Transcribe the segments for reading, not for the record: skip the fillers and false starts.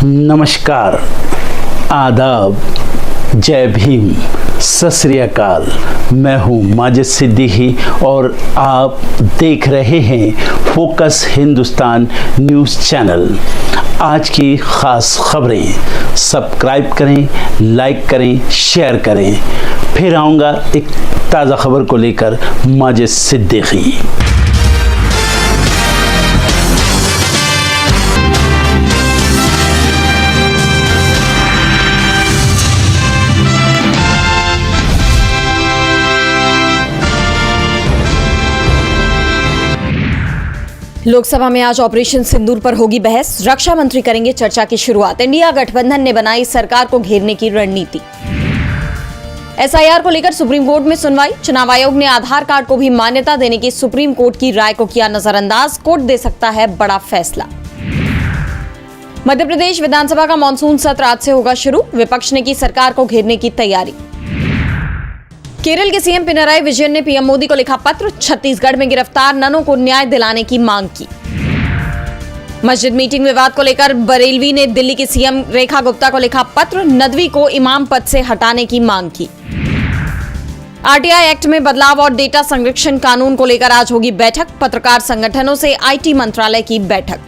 नमस्कार, आदाब, जय भीम, सत श्री अकाल। मैं हूँ माजिद सिद्दीकी और आप देख रहे हैं फोकस हिंदुस्तान न्यूज़ चैनल। आज की ख़ास खबरें सब्सक्राइब करें, लाइक करें, शेयर करें। फिर आऊँगा एक ताज़ा खबर को लेकर माजिद सिद्दीकी। लोकसभा में आज ऑपरेशन सिंदूर पर होगी बहस। रक्षा मंत्री करेंगे चर्चा की शुरुआत। इंडिया गठबंधन ने बनाई सरकार को घेरने की रणनीति। एसआईआर को लेकर सुप्रीम कोर्ट में सुनवाई। चुनाव आयोग ने आधार कार्ड को भी मान्यता देने की सुप्रीम कोर्ट की राय को किया नजरअंदाज। कोर्ट दे सकता है बड़ा फैसला। मध्य प्रदेश विधानसभा का मानसून सत्र आज से होगा शुरू। विपक्ष ने की सरकार को घेरने की तैयारी। केरल के सीएम पिनराई विजयन ने पीएम मोदी को लिखा पत्र। छत्तीसगढ़ में गिरफ्तार ननों को न्याय दिलाने की मांग की। मस्जिद मीटिंग विवाद को लेकर बरेलवी ने दिल्ली की सीएम रेखा गुप्ता को लिखा पत्र। नदवी को इमाम पद से हटाने की मांग की। आरटीआई एक्ट में बदलाव और डेटा संरक्षण कानून को लेकर आज होगी बैठक। पत्रकार संगठनों से आईटी मंत्रालय की बैठक।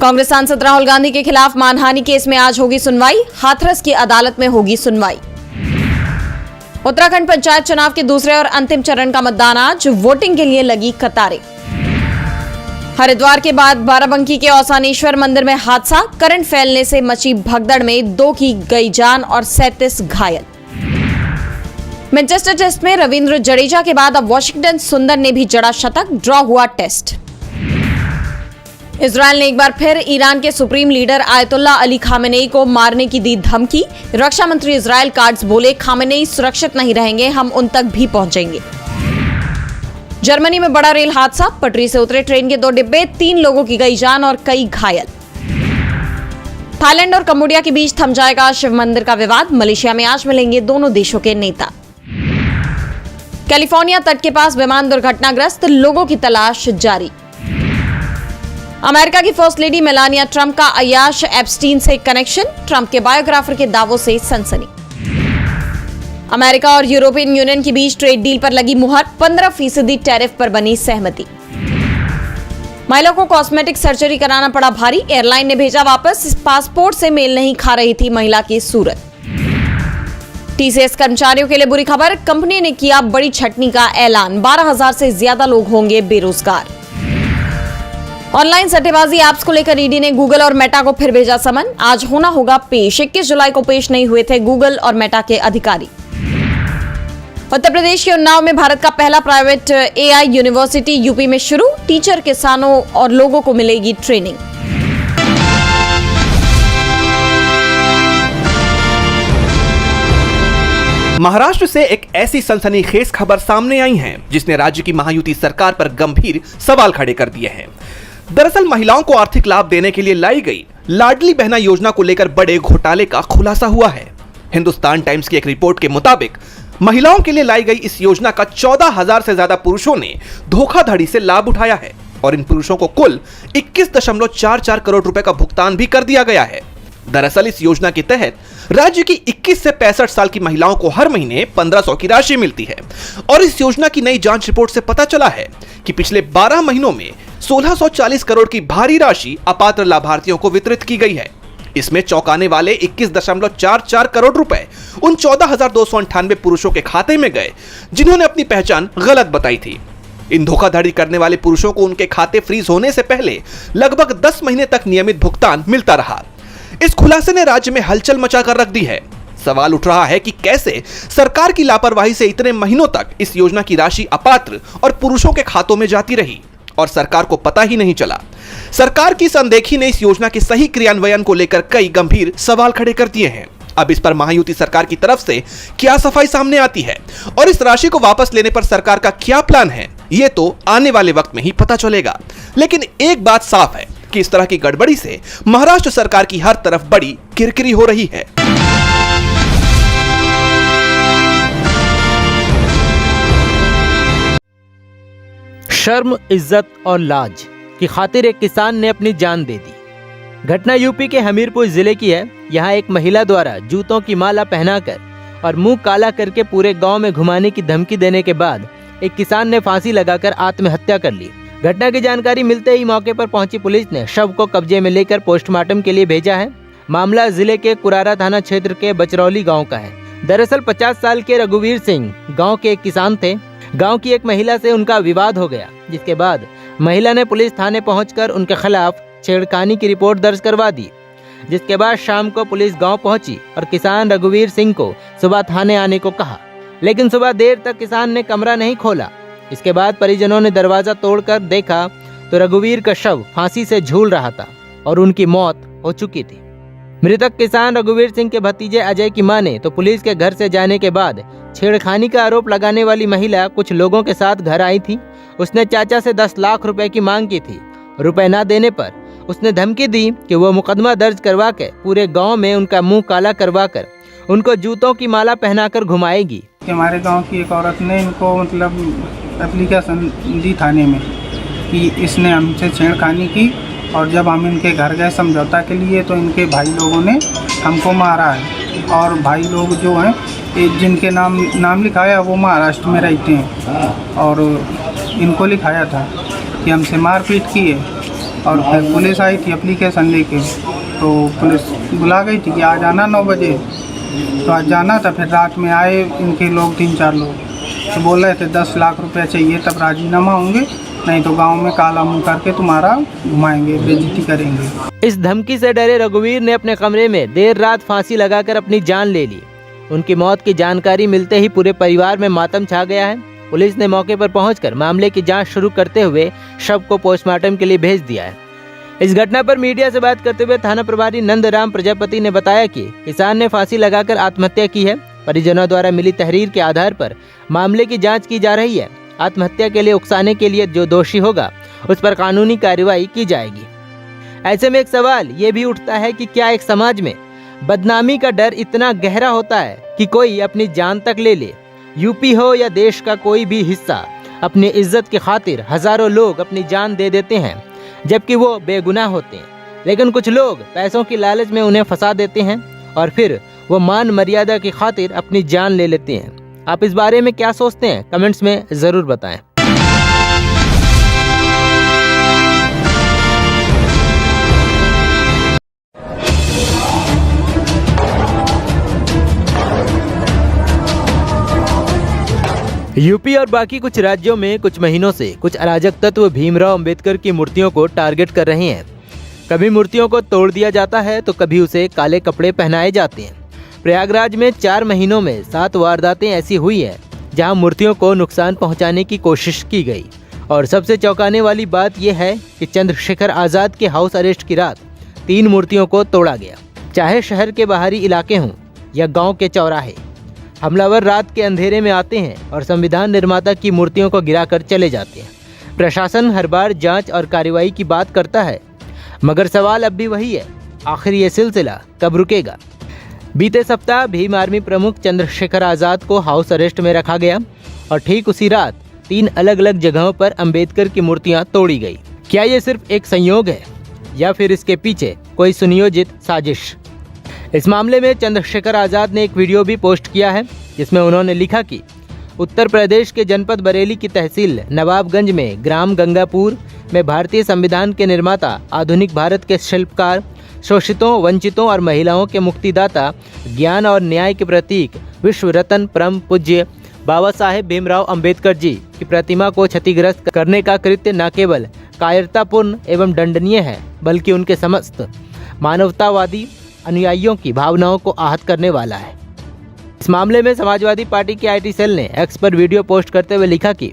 कांग्रेस सांसद राहुल गांधी के खिलाफ मानहानि केस में आज होगी सुनवाई। हाथरस की अदालत में होगी सुनवाई। उत्तराखंड पंचायत चुनाव के दूसरे और अंतिम चरण का मतदान आज। वोटिंग के लिए लगी कतारें। हरिद्वार के बाद बाराबंकी के औसानेश्वर मंदिर में हादसा। करंट फैलने से मची भगदड़ में 2 की गई जान और 37 घायल। मैनचेस्टर टेस्ट में रविंद्र जडेजा के बाद अब वॉशिंगटन सुंदर ने भी जड़ा शतक। ड्रॉ हुआ टेस्ट। इजरायल ने एक बार फिर ईरान के supreme leader ayatollah Ali Khamenei को मारने की दी धमकी। रक्षा मंत्री इजरायल काट्ज बोले, खामेनेई सुरक्षित नहीं रहेंगे, हम उन तक भी पहुंचेंगे। जर्मनी में बड़ा रेल हादसा। पटरी से उतरे ट्रेन के 2 डिब्बे, 3 लोगों की गई जान और कई घायल। थाईलैंड और कंबोडिया के बीच थम जाएगा शिव मंदिर का विवाद। मलेशिया में आज मिलेंगे दोनों देशों के नेता। कैलिफोर्निया तट के पास विमान दुर्घटनाग्रस्त, लोगों की तलाश जारी। अमेरिका की फर्स्ट लेडी मेलानिया ट्रंप का अय्याश एप्स्टीन से कनेक्शन। ट्रंप के बायोग्राफर के दावों से सनसनी। अमेरिका और यूरोपियन यूनियन के बीच ट्रेड डील पर लगी मुहर। 15% टैरिफ पर बनी सहमति। महिला को कॉस्मेटिक सर्जरी कराना पड़ा भारी। एयरलाइन ने भेजा वापस। पासपोर्ट से मेल नहीं खा रही थी महिला की सूरत। टीसीएस कर्मचारियों के लिए बुरी खबर। कंपनी ने किया बड़ी छटनी का ऐलान। 12,000 से ज्यादा लोग होंगे बेरोजगार। ऑनलाइन सट्टेबाजी ऐप्स को लेकर ईडी ने गूगल और मेटा को फिर भेजा समन। आज होना होगा पेश। 21 जुलाई को पेश नहीं हुए थे गूगल और मेटा के अधिकारी। उत्तर प्रदेश के उन्नाव में भारत का पहला प्राइवेट एआई यूनिवर्सिटी यूपी में शुरू। टीचर, किसानों और लोगों को मिलेगी ट्रेनिंग। महाराष्ट्र से एक ऐसी सनसनीखेज खबर सामने आई है जिसने राज्य की महायुति सरकार पर गंभीर सवाल खड़े कर दिए हैं। दरअसल महिलाओं को आर्थिक लाभ देने के लिए लाई गई लाडली बहना योजना को लेकर बड़े घोटाले का खुलासा हुआ है। हिंदुस्तान टाइम्स की एक रिपोर्ट के मुताबिक महिलाओं के लिए लाई गई इस योजना का 14,000 से ज्यादा पुरुषों ने धोखाधड़ी से लाभ उठाया है और इन पुरुषों को कुल 21.44 करोड़ रुपए का भुगतान भी कर दिया गया है। दरअसल इस योजना के तहत राज्य की 21 से 65 साल की महिलाओं को हर महीने 1500 की राशि मिलती है और इस योजना की नई जांच रिपोर्ट से पता चला है कि पिछले 12 महीनों में 1640 करोड़ की भारी राशि अपात्र लाभार्थियों को वितरित की गई है। इसमें चौंकाने वाले 21.44 करोड़ रुपए उन 14,298 पुरुषों के खाते में गए जिन्होंने अपनी पहचान गलत बताई थी। इन धोखाधड़ी करने वाले पुरुषों को उनके खाते फ्रीज होने से पहले लगभग 10 महीने तक नियमित भुगतान मिलता रहा। इस खुलासे ने राज्य में हलचल मचाकर रख दी है। सवाल उठ रहा है कि कैसे सरकार की लापरवाही से इतने महीनों तक इस योजना की राशि अपात्र और पुरुषों के खातों में जाती रही और सरकार को पता ही नहीं चला। सरकार की इस अनदेखी ने इस योजना के सही क्रियान्वयन को लेकर कई गंभीर सवाल खड़े कर दिए हैं। अब इस पर महायुति सरकार की तरफ से क्या सफाई सामने आती है और इस राशि को वापस लेने पर सरकार का क्या प्लान है, ये तो आने वाले वक्त में ही पता चलेगा। लेकिन एक बात साफ है कि इस तरह की गड़बड़ी से महाराष्ट्र सरकार की हर तरफ बड़ी किरकिरी हो रही है। शर्म, इज्जत और लाज की खातिर एक किसान ने अपनी जान दे दी। घटना यूपी के हमीरपुर जिले की है। यहाँ एक महिला द्वारा जूतों की माला पहनाकर और मुंह काला करके पूरे गांव में घुमाने की धमकी देने के बाद एक किसान ने फांसी लगाकर आत्महत्या कर ली। घटना की जानकारी मिलते ही मौके पर पहुंची पुलिस ने शव को कब्जे में लेकर पोस्टमार्टम के लिए भेजा है। मामला जिले के कुरारा थाना क्षेत्र के बचरौली गाँव का है। दरअसल 50 साल के रघुवीर सिंह गाँव के एक किसान थे। गाँव की एक महिला से उनका विवाद हो गया, जिसके बाद महिला ने पुलिस थाने पहुंचकर उनके खिलाफ छेड़खानी की रिपोर्ट दर्ज करवा दी। जिसके बाद शाम को पुलिस गांव पहुंची और किसान रघुवीर सिंह को सुबह थाने आने को कहा, लेकिन सुबह देर तक किसान ने कमरा नहीं खोला। इसके बाद परिजनों ने दरवाजा तोड़कर देखा तो रघुवीर का शव फांसी से झूल रहा था और उनकी मौत हो चुकी थी। मृतक किसान रघुवीर सिंह के भतीजे अजय की माने तो पुलिस के घर से जाने के बाद छेड़खानी का आरोप लगाने वाली महिला कुछ लोगों के साथ घर आई थी। उसने चाचा से 10 लाख रुपए की मांग की थी। रुपए न देने पर उसने धमकी दी कि वो मुकदमा दर्ज करवा के पूरे गांव में उनका मुंह काला करवाकर उनको जूतों की माला पहनाकर घुमाएगी। हमारे गांव की एक औरत ने इनको मतलब एप्लीकेशन दी थाने में कि इसने हमसे छेड़खानी की, और जब हम इनके घर गए समझौता के लिए तो इनके भाई लोगों ने हमको मारा है। और भाई लोग जो हैं जिनके नाम लिखाया है वो महाराष्ट्र में रहते हैं, और इनको लिखाया था कि हमसे मारपीट की है। और फिर पुलिस आई थी एप्लीकेशन लेके, तो पुलिस बुला गई थी कि आज आना 9 बजे। तो आज जाना था। फिर रात में आए इनके लोग 3-4 लोग, तो बोल रहे थे 10 लाख रुपए चाहिए तब राजीनामा होंगे, नहीं तो गांव में काला मुंह करके तुम्हारा घुमाएंगे, बेइज्जती करेंगे। इस धमकी से डरे रघुवीर ने अपने कमरे में देर रात फांसी लगाकर अपनी जान ले ली। उनकी मौत की जानकारी मिलते ही पूरे परिवार में मातम छा गया है। पुलिस ने मौके पर पहुंचकर मामले की जांच शुरू करते हुए शव को पोस्टमार्टम के लिए भेज दिया है। इस घटना पर मीडिया से बात करते हुए थाना प्रभारी नंदराम प्रजापति ने बताया कि किसान ने फांसी लगाकर आत्महत्या की है। परिजनों द्वारा मिली तहरीर के आधार पर मामले की जांच की जा रही है। आत्महत्या के लिए उकसाने के लिए जो दोषी होगा उस पर कानूनी कार्रवाई की जाएगी। ऐसे में एक सवाल ये भी उठता है कि क्या एक समाज में बदनामी का डर इतना गहरा होता है कि कोई अपनी जान तक ले ले। यूपी हो या देश का कोई भी हिस्सा, अपनी इज्जत की खातिर हजारों लोग अपनी जान दे देते हैं जबकि वो बेगुनाह होते हैं। लेकिन कुछ लोग पैसों की लालच में उन्हें फंसा देते हैं और फिर वो मान मर्यादा की खातिर अपनी जान ले लेते हैं। आप इस बारे में क्या सोचते हैं? कमेंट्स में जरूर बताएं। यूपी और बाकी कुछ राज्यों में कुछ महीनों से कुछ अराजक तत्व भीमराव अंबेडकर की मूर्तियों को टारगेट कर रहे हैं। कभी मूर्तियों को तोड़ दिया जाता है तो कभी उसे काले कपड़े पहनाए जाते हैं। प्रयागराज में 4 महीनों में 7 वारदातें ऐसी हुई हैं जहां मूर्तियों को नुकसान पहुंचाने की कोशिश की गई। और सबसे चौंकाने वाली बात यह है कि चंद्रशेखर आज़ाद के हाउस अरेस्ट की रात 3 मूर्तियों को तोड़ा गया। चाहे शहर के बाहरी इलाके हों या गाँव के चौराहे, हमलावर रात के अंधेरे में आते हैं और संविधान निर्माता की मूर्तियों को गिराकर चले जाते हैं। प्रशासन हर बार जांच और कार्रवाई की बात करता है, मगर सवाल अब भी वही है, आखिर ये सिलसिला कब रुकेगा? बीते सप्ताह भीम आर्मी प्रमुख चंद्रशेखर आज़ाद को हाउस अरेस्ट में रखा गया और ठीक उसी रात 3 अलग अलग जगहों पर अंबेडकर की मूर्तियां तोड़ी गई। क्या ये सिर्फ एक संयोग है या फिर इसके पीछे कोई सुनियोजित साजिश? इस मामले में चंद्रशेखर आज़ाद ने एक वीडियो भी पोस्ट किया है जिसमें उन्होंने लिखा कि उत्तर प्रदेश के जनपद बरेली की तहसील नवाबगंज में ग्राम गंगापुर में भारतीय संविधान के निर्माता, आधुनिक भारत के शिल्पकार, शोषितों, वंचितों और महिलाओं के मुक्तिदाता, ज्ञान और न्याय के प्रतीक, विश्व रत्न परम पूज्य बाबा साहेब भीमराव अंबेडकर जी की प्रतिमा को क्षतिग्रस्त करने का कृत्य न केवल कायरतापूर्ण एवं दंडनीय है बल्कि उनके समस्त मानवतावादी अनुयायियों की भावनाओं को आहत करने वाला है। इस मामले में समाजवादी पार्टी के आईटी सेल ने एक्स पर वीडियो पोस्ट करते हुए लिखा कि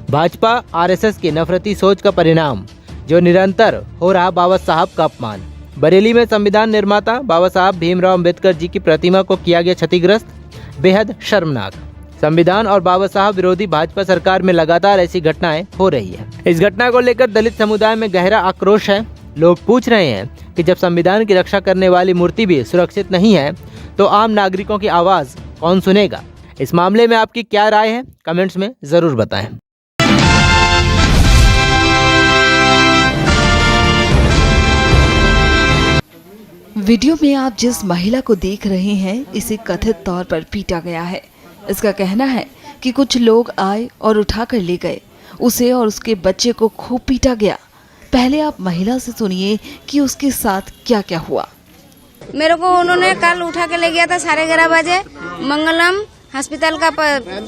भाजपा आरएसएस की नफरती सोच का परिणाम जो निरंतर हो रहा बाबा साहब का अपमान। बरेली में संविधान निर्माता बाबा साहब भीमराव अंबेडकर जी की प्रतिमा को किया गया क्षतिग्रस्त, बेहद शर्मनाक। संविधान और बाबा साहब विरोधी भाजपा सरकार में लगातार ऐसी घटनाएं हो रही है। इस घटना को लेकर दलित समुदाय में गहरा आक्रोश है। लोग पूछ रहे हैं कि जब संविधान की रक्षा करने वाली मूर्ति भी सुरक्षित नहीं है तो आम नागरिकों की आवाज़ कौन सुनेगा? इस मामले में आपकी क्या राय है? कमेंट्स में ज़रूर बताएं। वीडियो में आप जिस महिला को देख रहे हैं इसे कथित तौर पर पीटा गया है। इसका कहना है कि कुछ लोग आए और उठाकर ले गए। उसे और उसके बच्चे को खूब पीटा गया। पहले आप महिला से सुनिए कि उसके साथ क्या क्या हुआ। मेरे को उन्होंने कल उठा के ले गया था 11:30 बजे मंगलम हॉस्पिटल का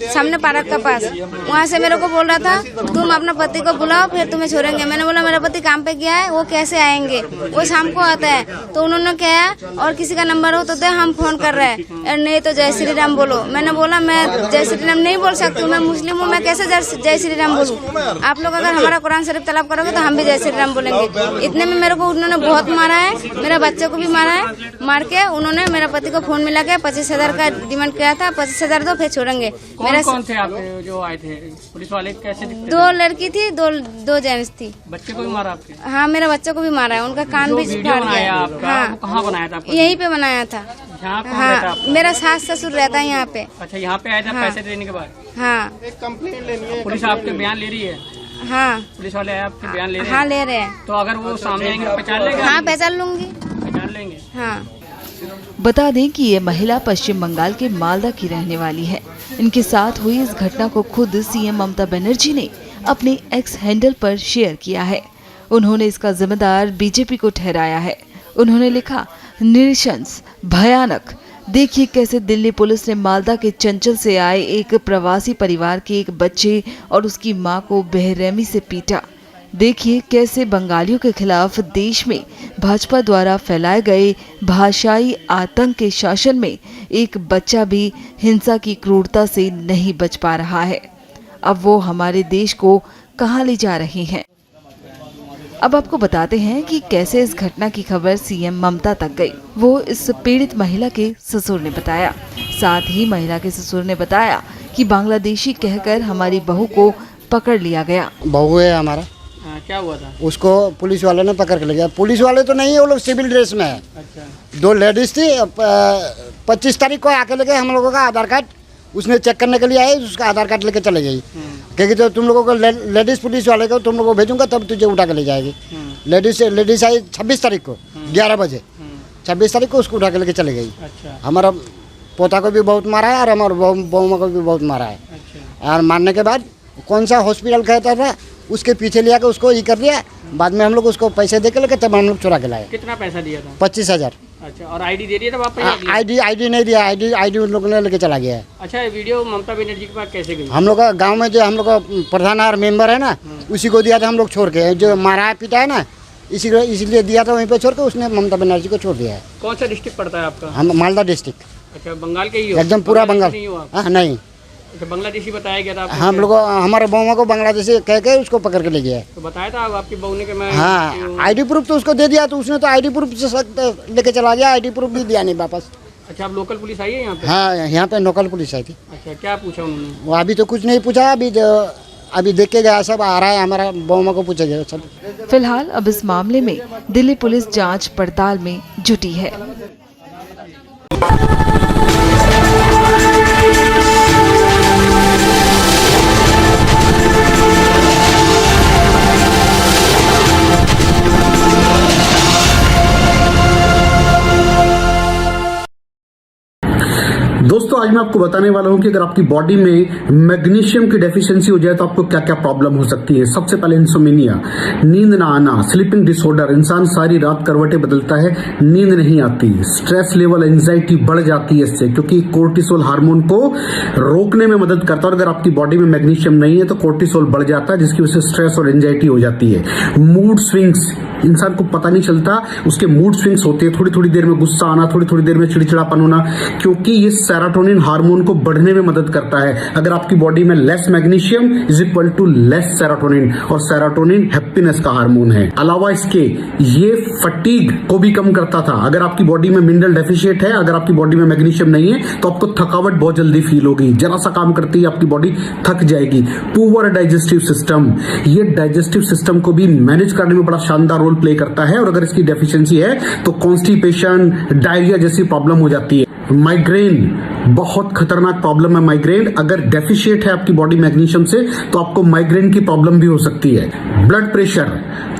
सामने पार्क का पास। वहाँ से मेरे को बोल रहा था तुम अपना पति को बुलाओ फिर तुम्हें छोड़ेंगे। मैंने बोला मेरा पति काम पे गया है, वो कैसे आएंगे, वो शाम को आता है। तो उन्होंने कहा और किसी का नंबर हो तो दे, हम फोन कर रहे हैं, नहीं तो जय श्री राम बोलो। मैंने बोला मैं जय श्री राम नहीं बोल सकती हूँ, मैं मुस्लिम हूँ, मैं कैसे जय श्री राम बोलूँ। आप लोग अगर हमारा कुरान शरीफ तलब करोगे तो हम भी जय श्री राम बोलेंगे। इतने में मेरे को उन्होंने बहुत मारा है, मेरे बच्चे को भी मारा है। मार के उन्होंने मेरा पति को फोन मिला के 25,000 का डिमांड किया था। 25,000 दो फिर छोड़ेंगे। कौन थे आप जो आए थे? पुलिस वाले कैसे दिखते थे? 2 लड़की थी, दो जेंट्स थी। बच्चे को भी मारा आपके? हाँ, मेरे बच्चे को भी मारा है, उनका कान भी फाड़ दिया। हाँ, कहाँ बनाया था? यहीं पे बनाया था। हाँ, मेरा सास ससुर रहता है यहाँ पे। अच्छा, यहाँ पे आया था? हाँ, पैसे देने के बाद? हाँ। पुलिस आपके बयान ले रही है? हाँ, पुलिस वाले आपके बयान ले रहे हैं? हाँ, ले रहे हैं। तो अगर वो सामने आएंगे तो पहचान लेंगे? हाँ, पहचान लूंगी। पहचान लेंगे? हाँ। बता दें कि ये महिला पश्चिम बंगाल के मालदा की रहने वाली है। इनके साथ हुई इस घटना को खुद सीएम ममता बनर्जी ने अपने एक्स हैंडल पर शेयर किया है। उन्होंने इसका जिम्मेदार बीजेपी को ठहराया है। उन्होंने लिखा, नृशंस, भयानक। देखिए कैसे दिल्ली पुलिस ने मालदा के चंचल से आए एक प्रवासी परिवार के एक बच्चे और उसकी मां को बेरहमी से पीटा। देखिए कैसे बंगालियों के खिलाफ देश में भाजपा द्वारा फैलाए गए भाषाई आतंक के शासन में एक बच्चा भी हिंसा की क्रूरता से नहीं बच पा रहा है। अब वो हमारे देश को कहां ले जा रहे हैं। अब आपको बताते हैं कि कैसे इस घटना की खबर सीएम ममता तक गई। वो इस पीड़ित महिला के ससुर ने बताया। साथ ही महिला के ससुर ने बताया कि बांग्लादेशी कहकर हमारी बहू को पकड़ लिया गया। बहू है हमारा। क्या हुआ था? उसको पुलिस वाले ने पकड़ के ले गया। पुलिस वाले तो नहीं है, वो लोग सिविल ड्रेस में है। अच्छा। 2 लेडीज थी। 25 तारीख को आके लेके हम लोगों का आधार कार्ड उसने चेक करने के लिए आए, उसका आधार कार्ड लेके चले गई। क्योंकि तो तुम लोगों को लेडीज पुलिस वाले को तुम लोगों को भेजूंगा तब तुझे उठा के ले जाएगी। लेडीज आई 26 तारीख को 11 बजे। 26 तारीख को उसको उठा के लेके चले गई। अच्छा। हमारा पोता को भी बहुत मारा है और हमारे बहू को भी बहुत मारा है। अच्छा। और मारने के बाद कौन सा हॉस्पिटल कहता था उसके पीछे लिया के उसको ये कर दिया। बाद में हम लोग उसको पैसे दे के लेके तब हम लोग चुरा के लाए। कितना पैसा दिया था? 25,000। अच्छा, और आईडी दे दिया था वापस? आईडी नहीं दिया। आईडी उन लोगों ने लेके चला गया है। अच्छा, वीडियो ममता बनर्जी के पास कैसे गई? हम लोग का गाँव में जो हम लोग का प्रधान और मेंबर है ना, उसी को दिया था हम लोग छोड़ के। जो मारा है पीटा है ना, इसीलिए दिया था वहीं पे छोड़ के उसने ममता बनर्जी को छोड़ दिया है। कौन सा डिस्ट्रिक्ट पड़ता है आपका? हम मालदा डिस्ट्रिक्ट। अच्छा, बंगाल के ही हो? एकदम पूरा बंगाल। नहीं, अच्छा, बांग्लादेशी बताया गया था आपको? हम लोग हमारे बहू को बांग्लादेशी कह के उसको पकड़ के ले गया। तो बताया था आपकी बहू ने कि मैं? हाँ, आईडी प्रूफ तो उसको दे दिया, तो उसने तो आईडी प्रूफ से लेके चला गया। आईडी प्रूफ भी दिया नहीं वापस। अच्छा, आप लोकल पुलिस आई है यहाँ पे? हाँ, यहाँ पे लोकल पुलिस आई थी। अच्छा, क्या पूछा उन्होंने? वो अभी तो कुछ नहीं पूछा। अभी देख के गया, सब आ रहा है, हमारा बहू को पूछेगा सब। फिलहाल अब इस मामले में दिल्ली पुलिस जांच पड़ताल में जुटी है। दोस्तों आज मैं आपको बताने वाला हूं कि अगर आपकी बॉडी में मैग्नीशियम की डेफिशिएंसी हो जाए तो आपको क्या क्या प्रॉब्लम हो सकती है। सबसे पहले इंसोमिनिया, नींद ना आना, स्लीपिंग डिसऑर्डर, इंसान सारी रात करवटें बदलता है, नींद नहीं आती, स्ट्रेस लेवल, एंजाइटी बढ़ जाती है इससे, क्योंकि कोर्टिसोल हार्मोन को रोकने में मदद करता है। और अगर आपकी बॉडी में मैग्नीशियम नहीं है तो कोर्टिसोल बढ़ जाता है, जिसकी वजह से स्ट्रेस और एंजाइटी हो जाती है। मूड स्विंग्स, इंसान को पता नहीं चलता उसके मूड स्विंग्स होते हैं। थोड़ी थोड़ी देर में गुस्सा आना, थोड़ी थोड़ी देर में चिड़चिड़ापन होना, क्योंकि ये सेरोटोनिन हार्मोन को बढ़ने में मदद करता है। अगर आपकी बॉडी में less magnesium is equal to less serotonin, और सेरोटोनिन हैप्पीनेस का हार्मोन है। अलावा इसके ये फटीग को भी कम करता था। अगर आपकी बॉडी में मिनरल डेफिशिएट है, अगर आपकी बॉडी में मैग्नीशियम नहीं है तो आपको थकावट बहुत जल्दी फील होगी। जरा सा काम करती है आपकी बॉडी थक जाएगी। पुअर डाइजेस्टिव सिस्टम, ये डाइजेस्टिव सिस्टम को भी मैनेज करने में बड़ा शानदार रोल प्ले करता है। और अगर इसकी डेफिशिएंसी है तो कॉन्स्टिपेशन, डायरिया जैसी प्रॉब्लम हो जाती है। माइग्रेन बहुत खतरनाक प्रॉब्लम है। माइग्रेन अगर डेफिशिएट है आपकी बॉडी मैग्नीशियम से तो आपको माइग्रेन की प्रॉब्लम भी हो सकती है। ब्लड प्रेशर,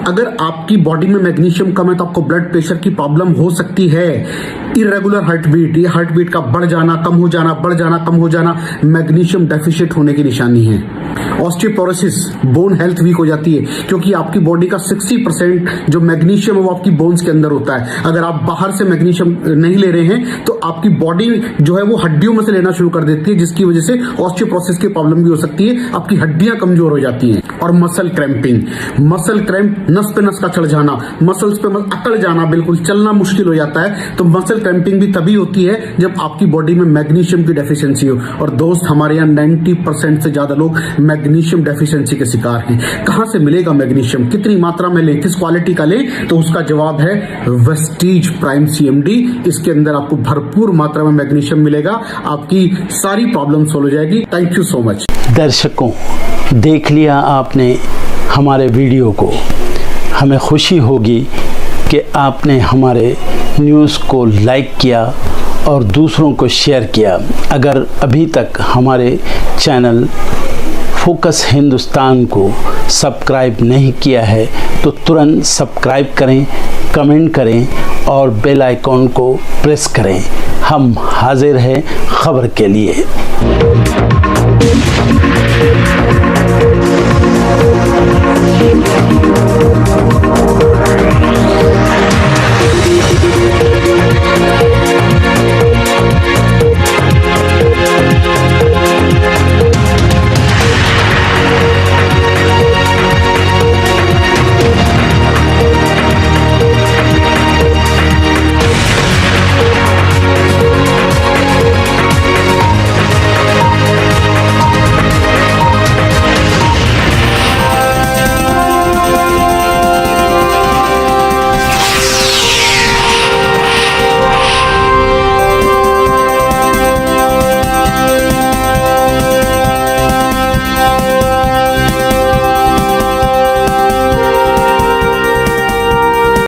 अगर आपकी बॉडी में मैग्नीशियम कम है तो आपको ब्लड प्रेशर की प्रॉब्लम हो सकती है। इरेगुलर हार्ट बीट, ये हार्ट बीट का बढ़ जाना, कम हो जाना, बढ़ जाना, कम हो जाना, मैग्नीशियम डेफिशिएट होने की निशानी है। ऑस्टियोपोरोसिस, बोन हेल्थ वीक हो जाती है क्योंकि आपकी बॉडी का 60% जो मैग्नीशियम है वो आपकी बोन्स के अंदर होता है। अगर आप बाहर से मैग्नीशियम नहीं ले रहे हैं तो आपकी बॉडी जो है वो हड्डियों में से लेना शुरू कर देती है, जिसकी वजह से ऑस्टियोपोरोसिस की प्रॉब्लम भी हो सकती है। आपकी हड्डियां कमजोर हो जाती हैं। और मसल क्रैम्पिंग, मसल क्रैम्प, नस पे नस का चढ़ जाना, मसल्स पे अकड़ जाना, बिल्कुल चलना मुश्किल हो जाता है। तो मसल क्रैम्पिंग भी तभी होती है जब आपकी बॉडी में मैग्नीशियम की डेफिशिएंसी हो। और दोस्त, हमारे यहाँ 90% से ज्यादा लोग मैग्नीशियम डेफिशिएंसी के शिकार हैं। कहां से मिलेगा मैग्नीशियम, कितनी मात्रा में लें, किस क्वालिटी का लें? तो उसका जवाब है वेस्टीज प्राइम CMD। इसके अंदर आपको भरपूर मात्रा में मैग्नीशियम मिलेगा, आपकी सारी प्रॉब्लम सॉल्व हो जाएगी। Thank you so much. दर्शकों, देख लिया आपने हमारे वीडियो को। हमें खुशी होगी कि आपने हमारे न्यूज़ को लाइक किया और दूसरों को शेयर किया। अगर अभी तक हमारे चैनल फोकस हिंदुस्तान को सब्सक्राइब नहीं किया है तो तुरंत सब्सक्राइब करें, कमेंट करें और बेल आइकॉन को प्रेस करें। हम हाजिर हैं खबर के लिए।